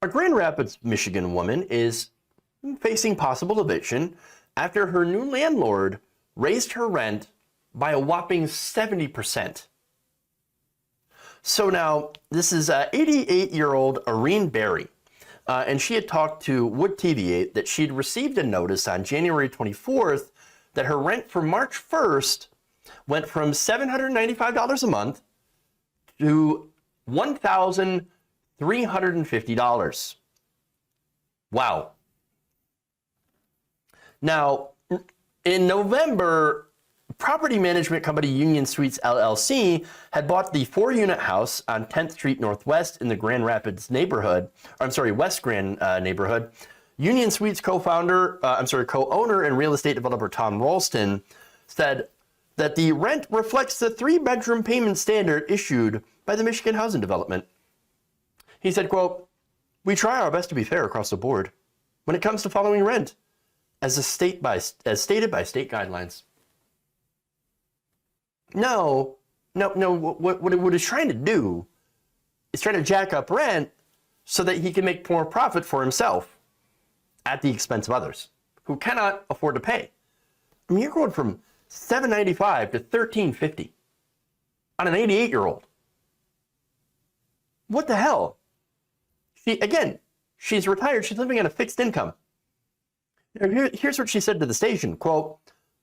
A Grand Rapids, Michigan woman is facing possible eviction after her new landlord raised her rent by a whopping 70%. So now, this is 88-year-old Irene Berry, and she had talked to Wood TV that she'd received a notice on January 24th that her rent for March 1st went from $795 a month to $1,350. Wow. Now, in November, property management company Union Suites LLC had bought the 4-unit house on 10th Street Northwest in the Grand Rapids neighborhood, West Grand neighborhood. Union Suites co-owner and real estate developer Tom Ralston said that the rent reflects the 3-bedroom payment standard issued by the Michigan Housing Development. He said, quote, "We try our best to be fair across the board when it comes to following rent as stated by state guidelines." No, what he's trying to do is trying to jack up rent so that he can make more profit for himself at the expense of others who cannot afford to pay. I mean, you're going from $795 to $1,350 on an 88-year-old. What the hell? She's retired. She's living on a fixed income. Here's what she said to the station, quote,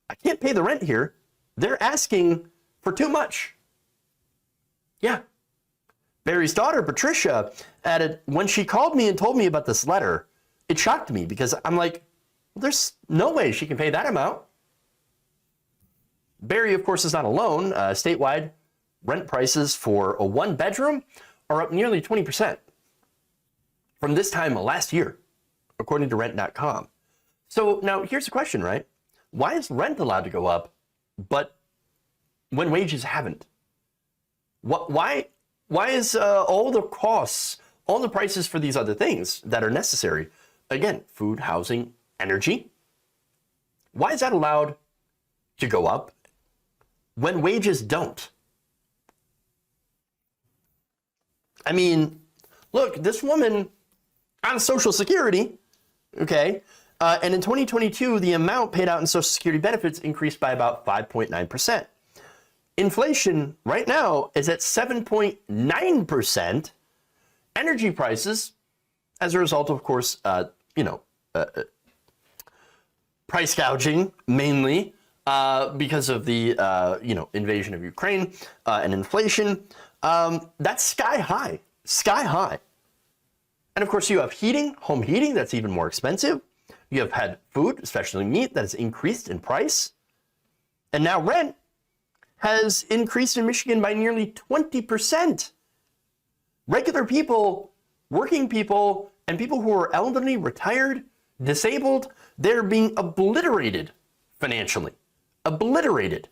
"I can't pay the rent here. They're asking for too much." Yeah. Berry's daughter, Patricia, added, "When she called me and told me about this letter, it shocked me because I'm like, well, there's no way she can pay that amount." Berry, of course, is not alone. Statewide, rent prices for a 1-bedroom are up nearly 20% from this time last year, according to rent.com. So now here's the question, right? Why is rent allowed to go up, but when wages haven't? Why is all the costs, all the prices for these other things that are necessary, again, food, housing, energy, why is that allowed to go up when wages don't? I mean, look, this woman on Social Security, okay, and in 2022, the amount paid out in Social Security benefits increased by about 5.9%. Inflation right now is at 7.9%. Energy prices, as a result, of course, price gouging mainly because of the invasion of Ukraine and inflation. That's sky high. And of course, you have heating, home heating, that's even more expensive. You have had food, especially meat, that has increased in price. And now rent has increased in Michigan by nearly 20%. Regular people, working people, and people who are elderly, retired, disabled, they're being obliterated financially. Obliterated.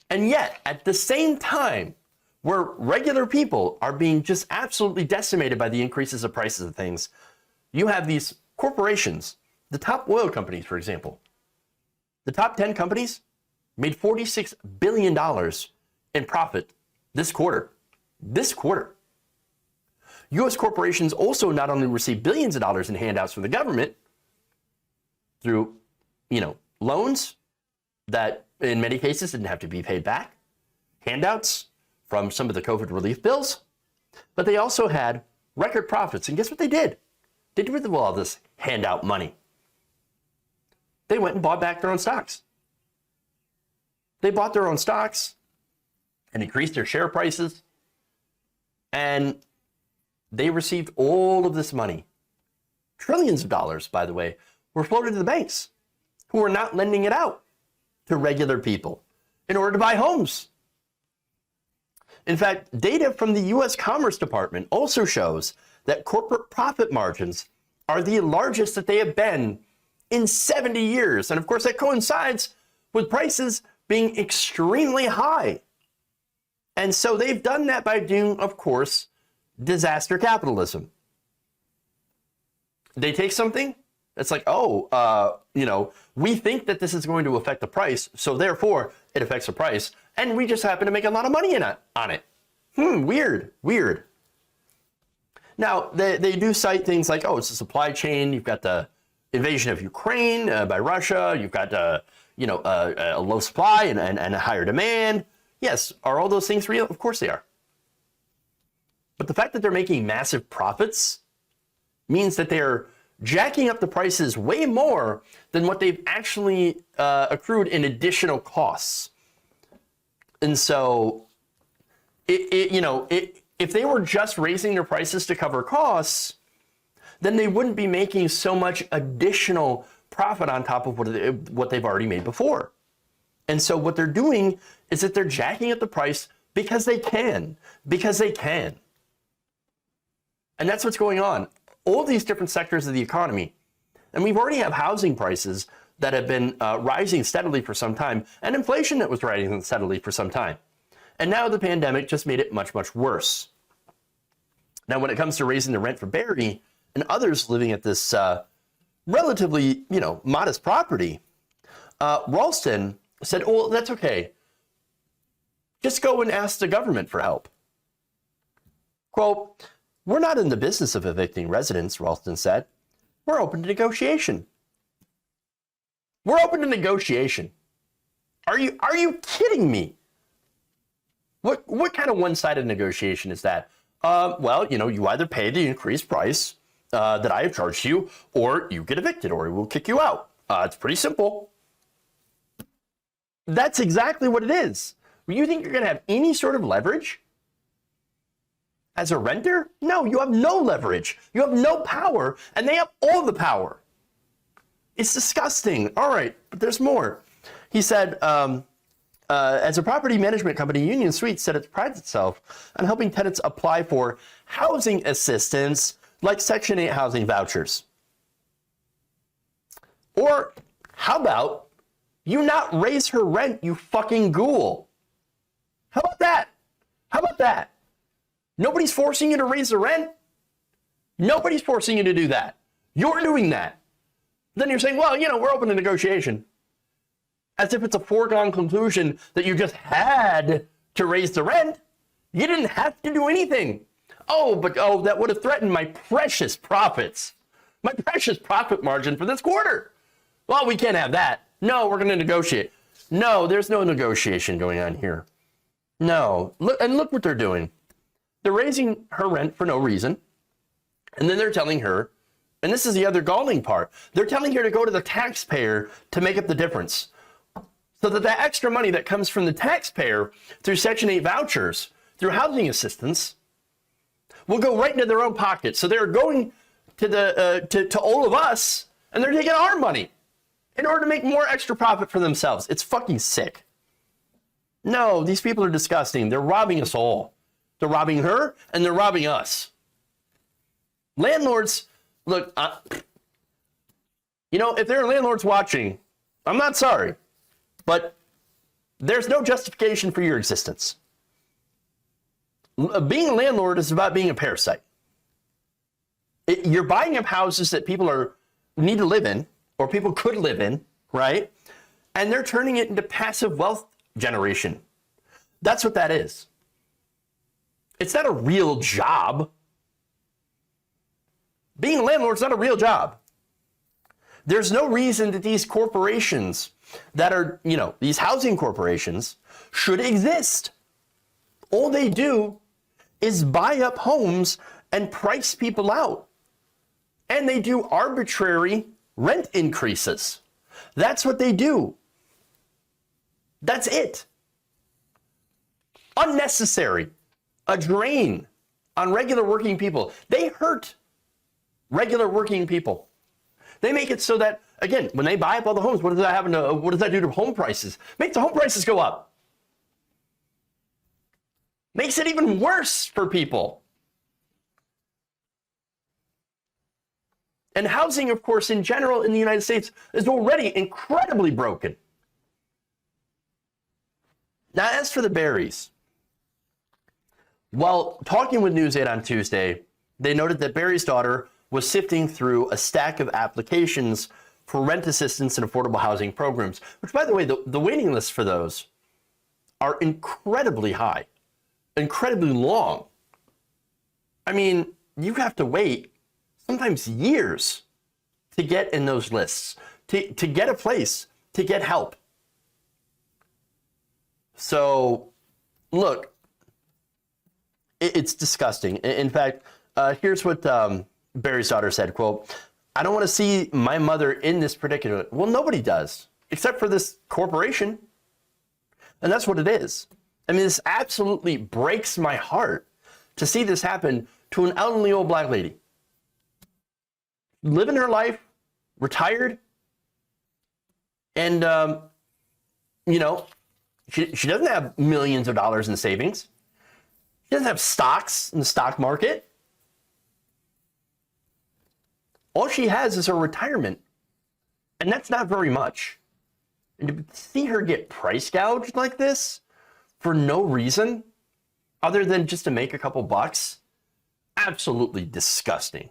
And yet, at the same time, where regular people are being just absolutely decimated by the increases of prices of things, you have these corporations, the top oil companies, for example. The top 10 companies made $46 billion in profit this quarter. U.S. corporations also not only receive billions of dollars in handouts from the government through, loans that in many cases didn't have to be paid back, handouts from some of the COVID relief bills, but they also had record profits. And guess what they did? They did with all this handout money. They went and bought back their own stocks. They bought their own stocks and increased their share prices, and they received all of this money. Trillions of dollars, by the way, were floated to the banks who were not lending it out to regular people in order to buy homes. In fact, data from the U.S. Commerce Department also shows that corporate profit margins are the largest that they have been in 70 years. And of course, that coincides with prices being extremely high. And so they've done that by doing, of course, disaster capitalism. They take something that's like, we think that this is going to affect the price, so therefore it affects the price, and we just happen to make a lot of money on it. Weird. Now, they do cite things like, oh, it's a supply chain. You've got the invasion of Ukraine by Russia. You've got, a low supply and a higher demand. Yes, are all those things real? Of course they are. But the fact that they're making massive profits means that they're jacking up the prices way more than what they've actually accrued in additional costs. And so, if they were just raising their prices to cover costs, then they wouldn't be making so much additional profit on top of what they've already made before. And so what they're doing is that they're jacking up the price because they can. And that's what's going on. All these different sectors of the economy. And we've already have housing prices that have been rising steadily for some time, and inflation that was rising steadily for some time. And now the pandemic just made it much, much worse. Now, when it comes to raising the rent for Berry and others living at this relatively, modest property, Ralston said, oh, that's okay. Just go and ask the government for help. Quote, we're not in the business of evicting residents, Ralston said. We're open to negotiation. We're open to negotiation. Are you kidding me? What kind of one-sided negotiation is that? Well, you either pay the increased price that I have charged you, or you get evicted, or we'll kick you out. It's pretty simple. That's exactly what it is. You think you're going to have any sort of leverage as a renter? No, you have no leverage. You have no power, and they have all the power. It's disgusting. All right, but there's more. He said, as a property management company, Union Suites said it prides itself on helping tenants apply for housing assistance like Section 8 housing vouchers. Or how about you not raise her rent, you fucking ghoul? How about that? How about that? Nobody's forcing you to raise the rent. Nobody's forcing you to do that. You're doing that. Then you're saying, well, we're open to negotiation. As if it's a foregone conclusion that you just had to raise the rent. You didn't have to do anything. That would have threatened my precious profits. My precious profit margin for this quarter. Well, we can't have that. No, we're going to negotiate. No, there's no negotiation going on here. No. Look what they're doing. They're raising her rent for no reason. And then they're telling her, and this is the other galling part, they're telling her to go to the taxpayer to make up the difference. So that the extra money that comes from the taxpayer through Section 8 vouchers, through housing assistance, will go right into their own pocket. So they're going to all of us, and they're taking our money in order to make more extra profit for themselves. It's fucking sick. No, these people are disgusting. They're robbing us all. They're robbing her, and they're robbing us. Landlords, look, if there are landlords watching, I'm not sorry, but there's no justification for your existence. Being a landlord is about being a parasite. You're buying up houses that people need to live in, or people could live in, right? And they're turning it into passive wealth generation. That's what that is. It's not a real job. Being a landlord is not a real job. There's no reason that these corporations that are, these housing corporations should exist. All they do is buy up homes and price people out. And they do arbitrary rent increases. That's what they do. That's it. Unnecessary. A drain on regular working people. They hurt regular working people. They make it so that, again, when they buy up all the homes, what does that do to home prices? Make the home prices go up. Makes it even worse for people. And housing, of course, in general in the United States is already incredibly broken. Now, as for the Berrys, while talking with News 8 on Tuesday, they noted that Berry's daughter was sifting through a stack of applications for rent assistance and affordable housing programs, which, by the way, the waiting lists for those are incredibly high, incredibly long. I mean, you have to wait sometimes years to get in those lists, to get a place, to get help. So, look, it's disgusting. In fact, here's what Barry's daughter said, quote, "I don't want to see my mother in this predicament." Well, nobody does, except for this corporation. And that's what it is. I mean, this absolutely breaks my heart to see this happen to an elderly old black lady. Living her life, retired, and, you know, she doesn't have millions of dollars in savings. She doesn't have stocks in the stock market. All she has is her retirement, and that's not very much. And to see her get price gouged like this for no reason other than just to make a couple bucks, absolutely disgusting.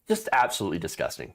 Just absolutely disgusting.